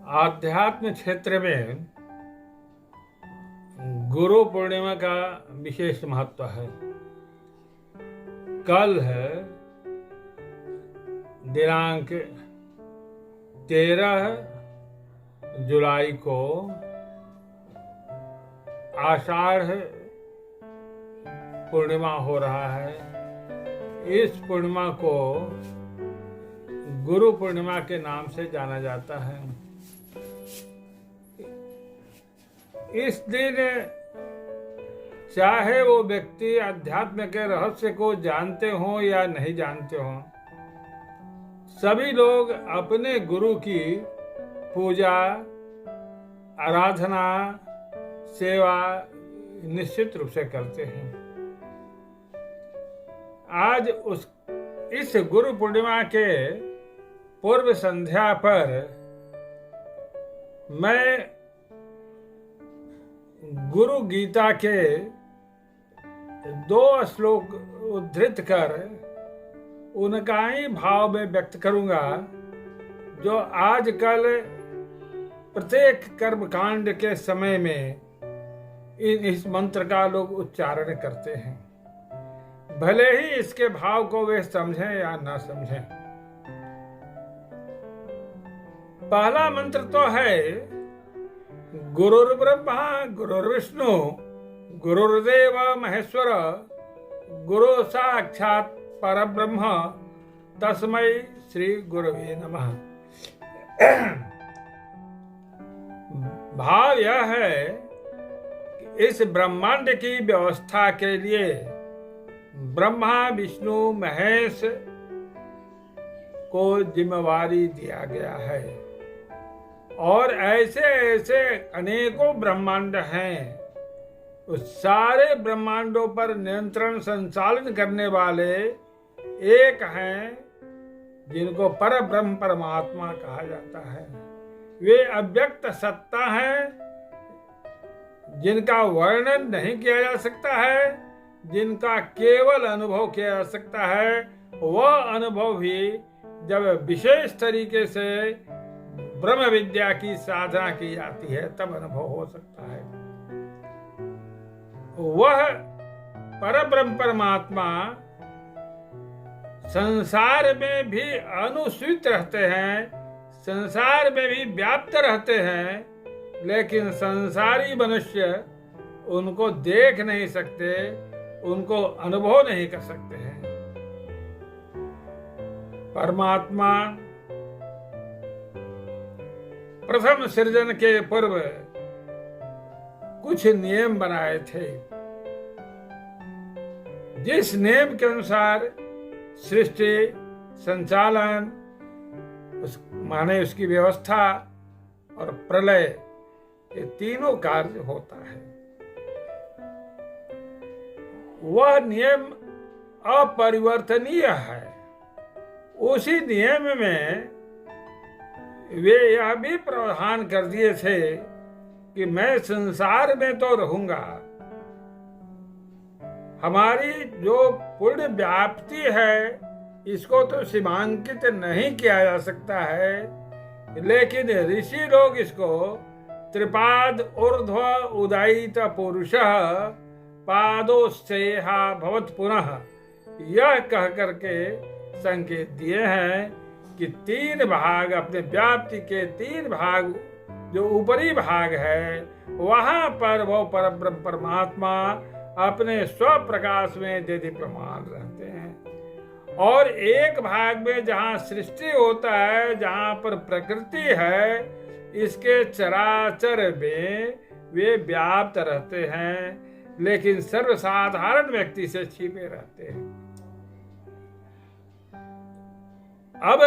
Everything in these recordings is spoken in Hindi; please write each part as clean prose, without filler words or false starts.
आध्यात्म क्षेत्र में गुरु पूर्णिमा का विशेष महत्व है। कल है दिनांक 13 जुलाई को आषाढ़ पूर्णिमा हो रहा है। इस पूर्णिमा को गुरु पूर्णिमा के नाम से जाना जाता है। इस दिन चाहे वो व्यक्ति अध्यात्म के रहस्य को जानते हों या नहीं जानते हों, सभी लोग अपने गुरु की पूजा, आराधना, सेवा निश्चित रूप से करते हैं। आज इस गुरु पूर्णिमा के पूर्व संध्या पर मैं गुरु गीता के 2 श्लोक उद्धृत कर उनका ही भाव में व्यक्त करूंगा, जो आजकल प्रत्येक कर्मकांड के समय में इस मंत्र का लोग उच्चारण करते हैं, भले ही इसके भाव को वे समझें या ना समझें। पहला मंत्र तो है गुरुर्ब्रह्मा गुरुर्विष्णु गुरुर्देव महेश्वर गुरु साक्षात परब्रह्म तस्मै श्री गुरवे नमः। भाव यह है कि इस ब्रह्मांड की व्यवस्था के लिए ब्रह्मा विष्णु महेश को जिम्मेवारी दिया गया है, और ऐसे ऐसे अनेकों ब्रह्मांड हैं। उस सारे ब्रह्मांडों पर नियंत्रण संचालन करने वाले एक हैं, जिनको परब्रह्म परमात्मा कहा जाता है। वे अव्यक्त सत्ता हैं, जिनका वर्णन नहीं किया जा सकता है, जिनका केवल अनुभव किया जा सकता है। वह अनुभव भी जब विशेष तरीके से ब्रह्म विद्या की साधना की जाती है तब अनुभव हो सकता है। वह परब्रह्म परमात्मा संसार में भी अनुस्यूत रहते हैं, संसार में भी व्याप्त रहते हैं, लेकिन संसारी मनुष्य उनको देख नहीं सकते, उनको अनुभव नहीं कर सकते हैं। परमात्मा प्रथम सृजन के पूर्व कुछ नियम बनाए थे, जिस नियम के अनुसार सृष्टि, संचालन, माने उसकी व्यवस्था और प्रलय, ये तीनों कार्य होता है। वह नियम अपरिवर्तनीय है। उसी नियम में वे यह भी प्रावधान कर दिए थे कि मैं संसार में तो रहूंगा, हमारी जो पूर्ण व्याप्ति है इसको तो सीमांकित नहीं किया जा सकता है, लेकिन ऋषि लोग इसको त्रिपाद ऊर्ध्व उदयित पुरुषः पादोस्तेहा भवत पुनः, यह कह करके संकेत दिए हैं कि 3 भाग, अपने व्याप्ति के 3 भाग, जो ऊपरी भाग है वहां पर वो परब्रह्म परमात्मा अपने स्वप्रकाश में देदीप्यमान रहते हैं, और एक भाग में जहां सृष्टि होता है, जहां पर प्रकृति है, इसके चराचर में वे व्याप्त रहते हैं, लेकिन सर्वसाधारण व्यक्ति से छिपे रहते हैं। अब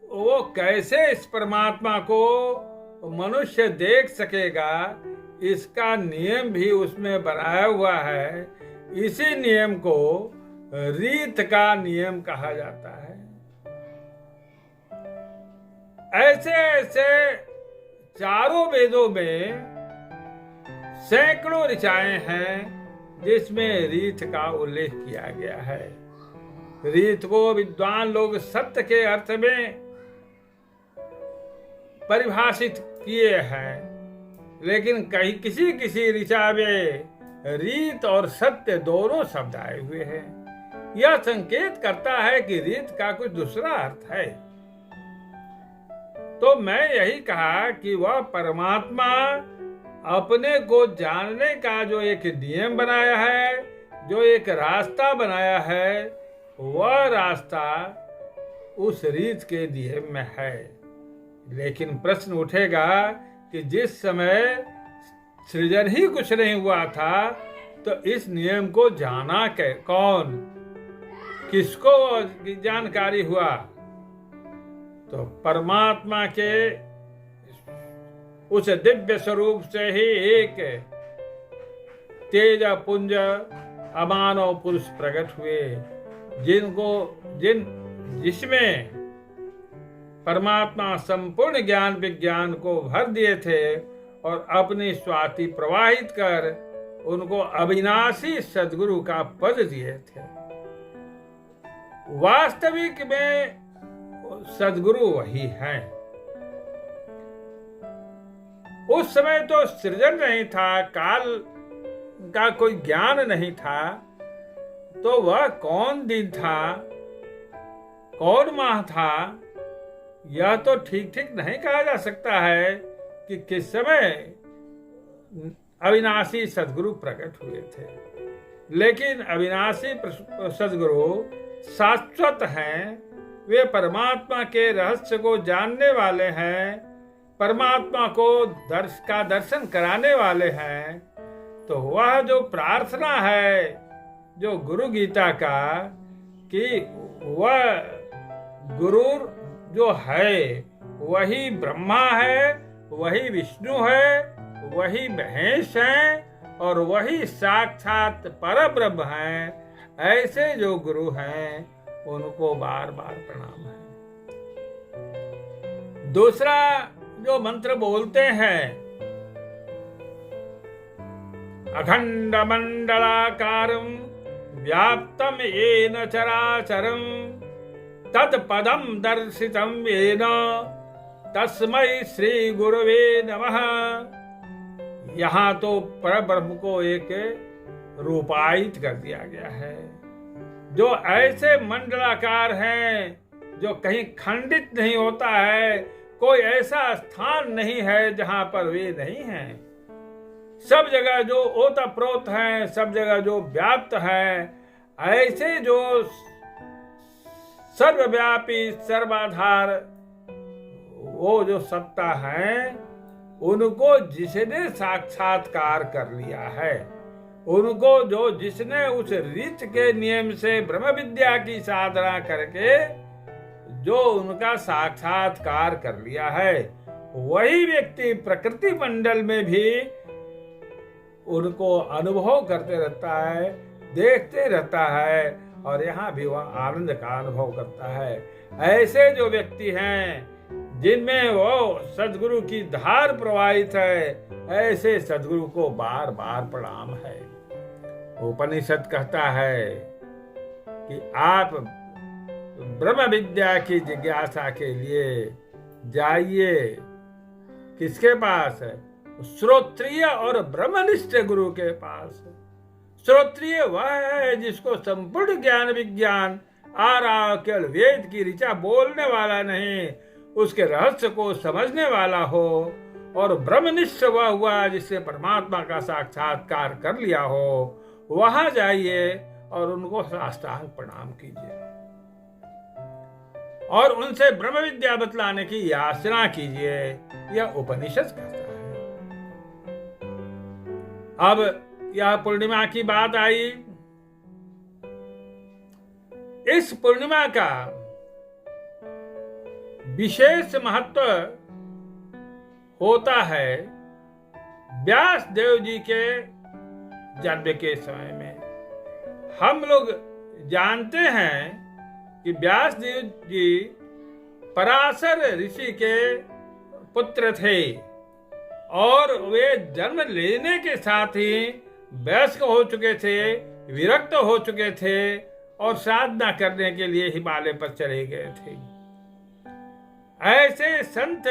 वो कैसे इस परमात्मा को मनुष्य देख सकेगा, इसका नियम भी उसमें बनाया हुआ है। इसी नियम को रीत का नियम कहा जाता है। ऐसे ऐसे चारों वेदों में सैकड़ों ऋचाएं हैं जिसमें रीत का उल्लेख किया गया है। रीत को विद्वान लोग सत्य के अर्थ में परिभाषित किए हैं, लेकिन कहीं किसी किसी ऋचा में रीत और सत्य दोनों शब्द आए हुए हैं। यह संकेत करता है कि रीत का कुछ दूसरा अर्थ है। तो मैं यही कहा कि वह परमात्मा अपने को जानने का जो एक नियम बनाया है, जो एक रास्ता बनाया है, वह रास्ता उस रीत के नियम में है। लेकिन प्रश्न उठेगा कि जिस समय सृजन ही कुछ नहीं हुआ था, तो इस नियम को जाना कौन, किसको जानकारी हुआ? तो परमात्मा के उस दिव्य स्वरूप से ही एक तेज पुंज अमानव पुरुष प्रकट हुए, जिसमें परमात्मा संपूर्ण ज्ञान विज्ञान को भर दिए थे और अपनी स्वाति प्रवाहित कर उनको अविनाशी सद्गुरु का पद दिए थे। वास्तविक में सद्गुरु वही हैं। उस समय तो सृजन नहीं था, काल का कोई ज्ञान नहीं था, तो वह कौन दिन था, कौन माह था, यह तो ठीक ठीक नहीं कहा जा सकता है कि किस समय अविनाशी सद्गुरु प्रकट हुए थे। लेकिन अविनाशी सद्गुरु शाश्वत हैं, वे परमात्मा के रहस्य को जानने वाले हैं, परमात्मा को दर्शन कराने वाले हैं। तो वह जो प्रार्थना है जो गुरु गीता का, कि वह गुरु जो है वही ब्रह्मा है, वही विष्णु है, वही महेश है और वही साक्षात परब्रह्म है, ऐसे जो गुरु हैं उनको बार बार प्रणाम है। दूसरा जो मंत्र बोलते हैं, अखंड मंडलाकारं व्याप्तम येन चराचरं तत्पदं दर्शितं येन तस्मै श्री गुरुवे नमः। यहाँ तो परब्रह्म को एक रूपायित कर दिया गया है, जो ऐसे मंडलाकार हैं, जो कहीं खंडित नहीं होता है, कोई ऐसा स्थान नहीं है जहां पर वे नहीं हैं। सब जगह जो ओतप्रोत हैं, सब जगह जो व्याप्त हैं, ऐसे जो सर्वव्यापी सर्वाधार वो जो सत्ता है, उनको जिसने साक्षात्कार कर लिया है, उनको जिसने उस रीत के नियम से ब्रह्म विद्या की साधना करके जो उनका साक्षात्कार कर लिया है, वही व्यक्ति प्रकृति मंडल में भी उनको अनुभव करते रहता है, देखते रहता है और यहाँ भी वह आनंद का अनुभव करता है। ऐसे जो व्यक्ति हैं जिनमें वो सद्गुरु की धार प्रवाहित है, ऐसे सद्गुरु को बार बार प्रणाम है। उपनिषद कहता है कि आप ब्रह्म विद्या की जिज्ञासा के लिए जाइए, किसके पास? श्रोत्रिय और ब्रह्मनिष्ठ गुरु के पास। श्रोत्रिय वह है जिसको संपूर्ण ज्ञान विज्ञान आ रहा, केवल वेद की ऋचा बोलने वाला नहीं, उसके रहस्य को समझने वाला हो। और ब्रह्मनिष्ठ वह हुआ जिससे परमात्मा का साक्षात्कार कर लिया हो। वहां जाइए और उनको साष्टांग प्रणाम कीजिए और उनसे ब्रह्म विद्या बतलाने की याचना कीजिए। यह उपनिषद कहता है। अब यह पूर्णिमा की बात आई। इस पूर्णिमा का विशेष महत्व होता है व्यास देव जी के जन्म के समय में। हम लोग जानते हैं कि व्यास देव जी पराशर ऋषि के पुत्र थे और वे जन्म लेने के साथ ही वयस्क हो चुके थे, विरक्त हो चुके थे और साधना करने के लिए हिमालय पर चले गए थे। ऐसे संत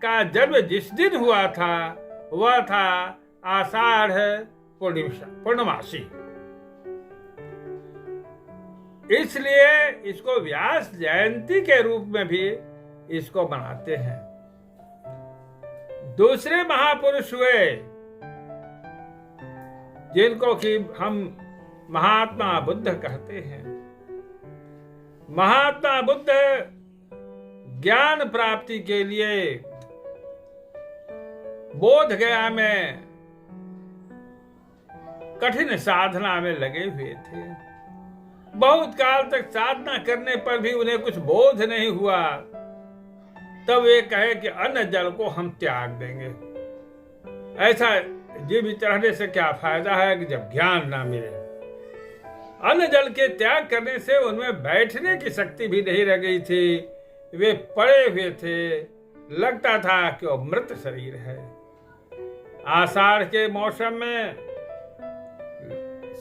का जन्म जिस दिन हुआ था वह था आषाढ़ पूर्णमासी। इसलिए इसको व्यास जयंती के रूप में भी इसको मनाते हैं। दूसरे महापुरुष हुए जिनको कि हम महात्मा बुद्ध कहते हैं। महात्मा बुद्ध ज्ञान प्राप्ति के लिए बोध गया में कठिन साधना में लगे हुए थे। बहुत काल तक साधना करने पर भी उन्हें कुछ बोध नहीं हुआ। तब वे कहे कि अन्न जल को हम त्याग देंगे। ऐसा जीवित रहने से क्या फायदा है कि जब ज्ञान ना मिले। अन्न जल के त्याग करने से उनमें बैठने की शक्ति भी नहीं रह गई थी। वे पड़े हुए थे, लगता था कि वो मृत शरीर है। आषाढ़ के मौसम में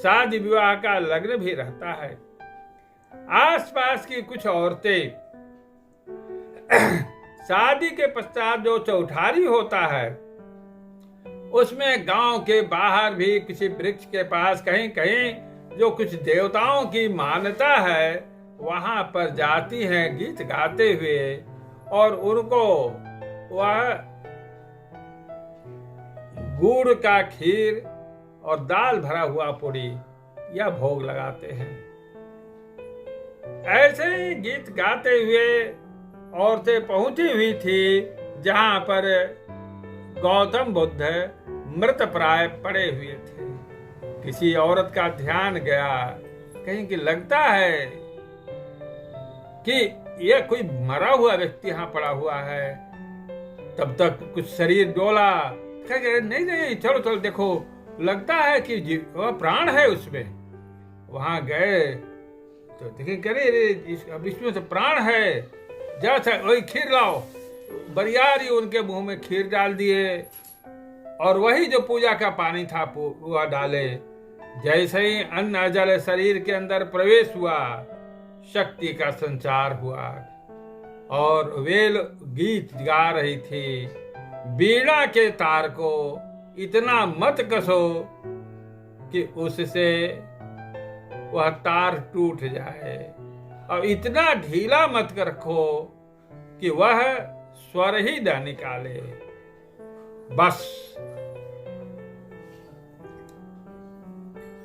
शादी विवाह का लग्न भी रहता है। आसपास की कुछ औरतें शादी के पश्चात जो चौठारी होता है उसमें गांव के बाहर भी किसी वृक्ष के पास कहीं कहीं जो कुछ देवताओं की मान्यता है वहां पर जाती हैं गीत गाते हुए, और उनको वह गुड़ का खीर और दाल भरा हुआ पूरी या भोग लगाते हैं। ऐसे ही गीत गाते हुए औरतें पहुंची हुई थी जहां पर गौतम बुद्ध मृत प्राय पड़े हुए थे। किसी औरत का ध्यान गया, कहीं कि लगता है कि यह कोई मरा हुआ व्यक्ति यहाँ पड़ा हुआ है। तब तक कुछ शरीर डोला, नहीं नहीं चलो चलो देखो, लगता है कि वह प्राण है उसमें। वहां गए तो देखे करे इसमें तो प्राण है, जा वही खीर लाओ। बरियारी उनके मुंह में खीर डाल दिए और वही जो पूजा का पानी था वह डाले। जैसे ही अन्न जल शरीर के अंदर प्रवेश हुआ, शक्ति का संचार हुआ और वेल गीत गा रही थी। बीड़ा के तार को इतना मत कसो कि उससे वह तार टूट जाए, और इतना ढीला मत रखो कि वह स्वर ही न निकाले। बस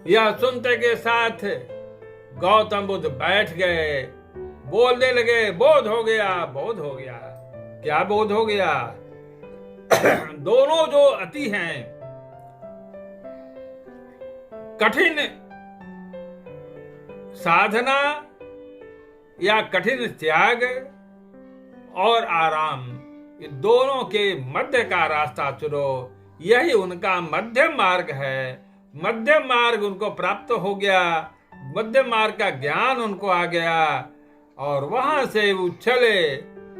यह सुनते के साथ गौतम बुद्ध बैठ गए, बोलने लगे, बोध हो गया, बोध हो गया। क्या बोध हो गया? दोनों जो अति हैं, कठिन साधना या कठिन त्याग और आराम, ये दोनों के मध्य का रास्ता चुनो। यही उनका मध्यम मार्ग है। मध्यम मार्ग उनको प्राप्त हो गया, मध्यम मार्ग का ज्ञान उनको आ गया और वहां से वो चले।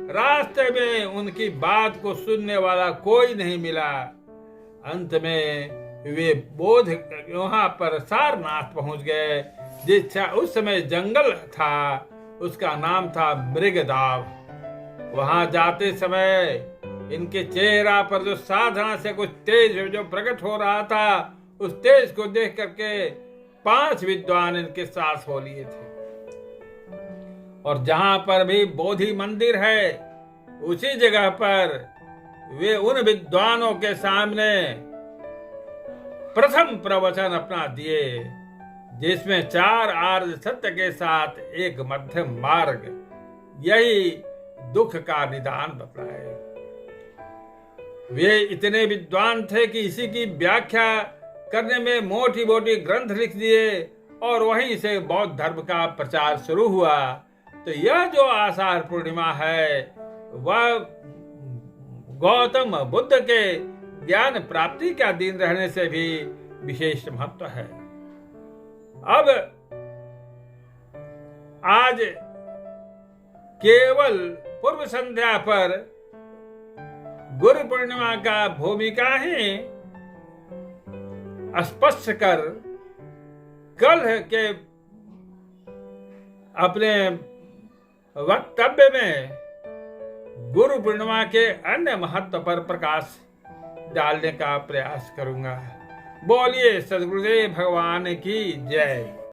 रास्ते में उनकी बात को सुनने वाला कोई नहीं मिला। अंत में वे बोध वहां पर सारनाथ पहुंच गए। जिस उस समय जंगल था उसका नाम था मृगदाव। वहां जाते समय इनके चेहरा पर जो साधना से कुछ तेज जो प्रकट हो रहा था, उस तेज को देख करके 5 विद्वान इनके साथ हो लिए थे। और जहां पर भी बोधि मंदिर है उसी जगह पर वे उन विद्वानों के सामने प्रथम प्रवचन अपना दिए, जिसमें 4 आर्य सत्य के साथ एक मध्यम मार्ग, यही दुख का निदान बतलाए। वे इतने विद्वान थे कि इसी की व्याख्या करने में मोटी मोटी ग्रंथ लिख दिए और वहीं से बौद्ध धर्म का प्रचार शुरू हुआ। तो यह जो आषाढ़ पूर्णिमा है वह गौतम बुद्ध के ज्ञान प्राप्ति का दिन रहने से भी विशेष महत्व है। अब आज केवल पूर्व संध्या पर गुरु पूर्णिमा का भूमिका ही स्पष्ट कर कल के अपने वक्तव्य में गुरु पूर्णिमा के अन्य महत्व पर प्रकाश डालने का प्रयास करूंगा। बोलिए सद्गुरुदेव भगवान की जय।